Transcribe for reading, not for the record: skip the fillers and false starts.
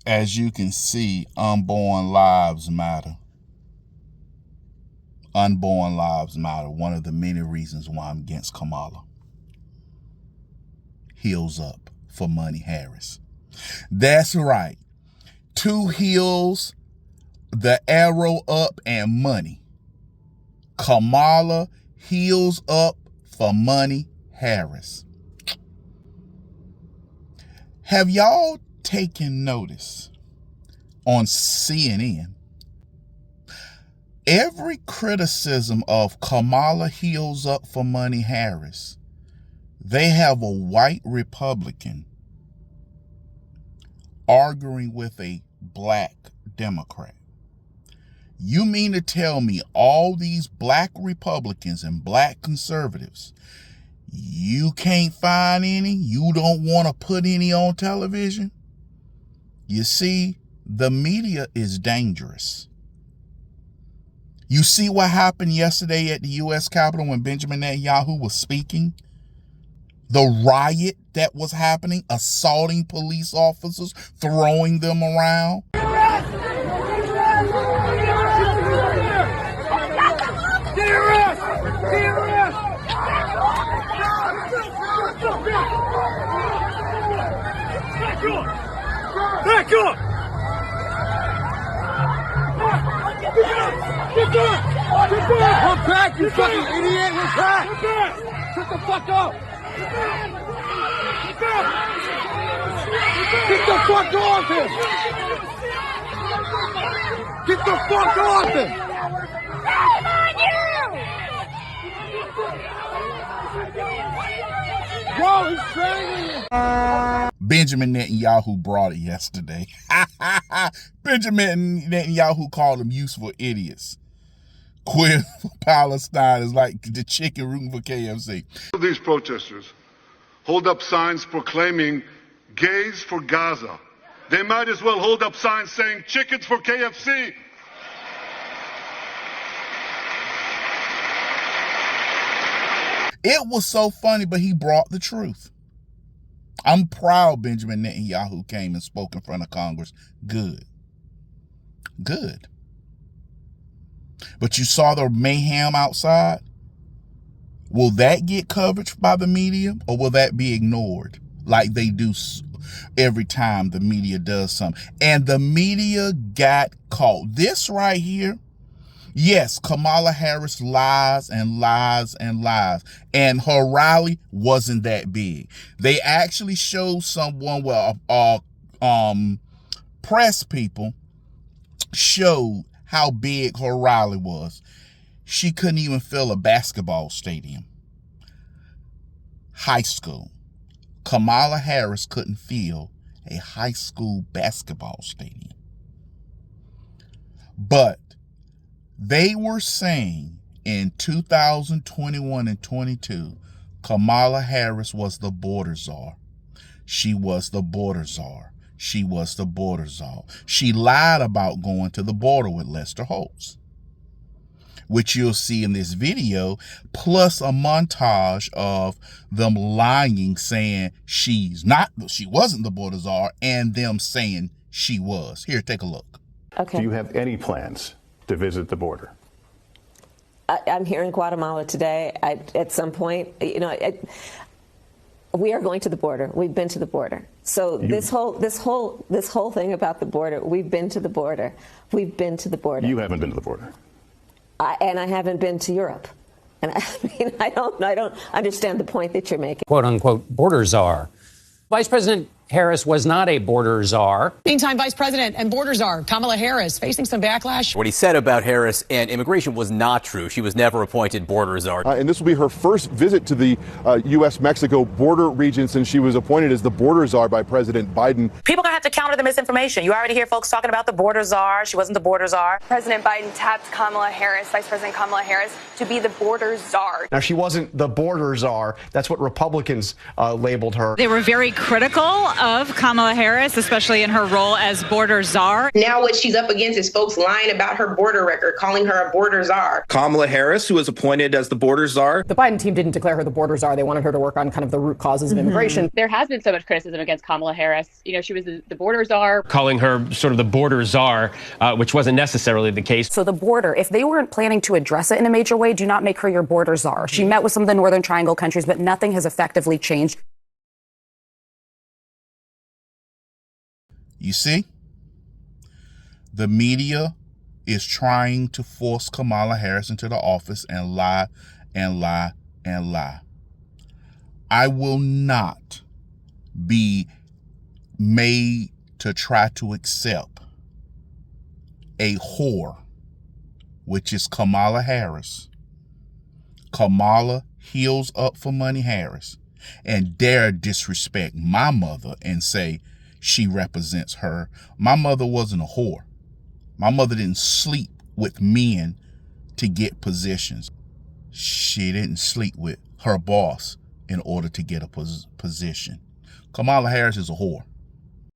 As you can see, unborn lives matter. Unborn lives matter. One of the many reasons why I'm against Kamala. Heels up for money, Harris. That's right. 2 heels, the arrow up, and money. Kamala, heels up for money, Harris. Have y'all taken notice on CNN? Every criticism of Kamala heels up for money, Harris, they have a white Republican arguing with a black Democrat. You mean to tell me all these black Republicans and black conservatives, you can't find any? You don't want to put any on television? You see, the media is dangerous. You see what happened yesterday at the U.S. Capitol when Benjamin Netanyahu was speaking? The riot that was happening, assaulting police officers, throwing them around. Back up! Get back, you fucking idiot! Get back! Shut the fuck up! Get the fuck off him! Get the fuck off him! Shame on you! Yo, he's strangling you! Benjamin Netanyahu brought it yesterday. Benjamin Netanyahu called them useful idiots. Quit for Palestine is like the chicken rooting for KFC. These protesters hold up signs proclaiming gays for Gaza. They might as well hold up signs saying chickens for KFC. It was so funny, but he brought the truth. I'm proud Benjamin Netanyahu came and spoke in front of Congress. Good. Good. But you saw the mayhem outside? Will that get coverage by the media, or will that be ignored like they do every time the media does something? And the media got caught. This right here, yes, Kamala Harris lies and lies and lies. And her rally wasn't that big. They actually showed someone, press people showed how big her rally was. She couldn't even fill a basketball stadium. High school. Kamala Harris couldn't fill a high school basketball stadium. But they were saying in 2021 and 22, Kamala Harris was the border czar. She was the border czar. She was the border czar. She lied about going to the border with Lester Holt, which you'll see in this video, plus a montage of them lying, saying she wasn't the border czar, and them saying she was. Here, take a look. Okay. Do you have any plans to visit the border? I'm here in Guatemala today. At some point, we are going to the border. We've been to the border. So this whole thing about the border, we've been to the border. We've been to the border. You haven't been to the border. And I haven't been to Europe. And I don't understand the point that you're making. Quote unquote border czar. Vice President Harris was not a border czar. Meantime, Vice President and border czar Kamala Harris facing some backlash. What he said about Harris and immigration was not true. She was never appointed border czar. And this will be her first visit to the U.S.-Mexico border region since she was appointed as the border czar by President Biden. People are going to have to counter the misinformation. You already hear folks talking about the border czar. She wasn't the border czar. President Biden tapped Kamala Harris, Vice President Kamala Harris, to be the border czar. Now, she wasn't the border czar. That's what Republicans labeled her. They were very critical of Kamala Harris, especially in her role as border czar. Now what she's up against is folks lying about her border record, calling her a border czar. Kamala Harris, who was appointed as the border czar. The Biden team didn't declare her the border czar. They wanted her to work on kind of the root causes of immigration. There has been so much criticism against Kamala Harris. You know, she was the border czar. Calling her sort of the border czar, which wasn't necessarily the case. So the border, if they weren't planning to address it in a major way, do not make her your border czar. She met with some of the Northern Triangle countries, but nothing has effectively changed. You see, the media is trying to force Kamala Harris into the office and lie and lie and lie. I will not be made to try to accept a whore, which is Kamala Harris. Kamala heels up for money Harris and dare disrespect my mother and say she represents her. My mother wasn't a whore. My mother didn't sleep with men to get positions. She didn't sleep with her boss in order to get a position. Kamala Harris is a whore.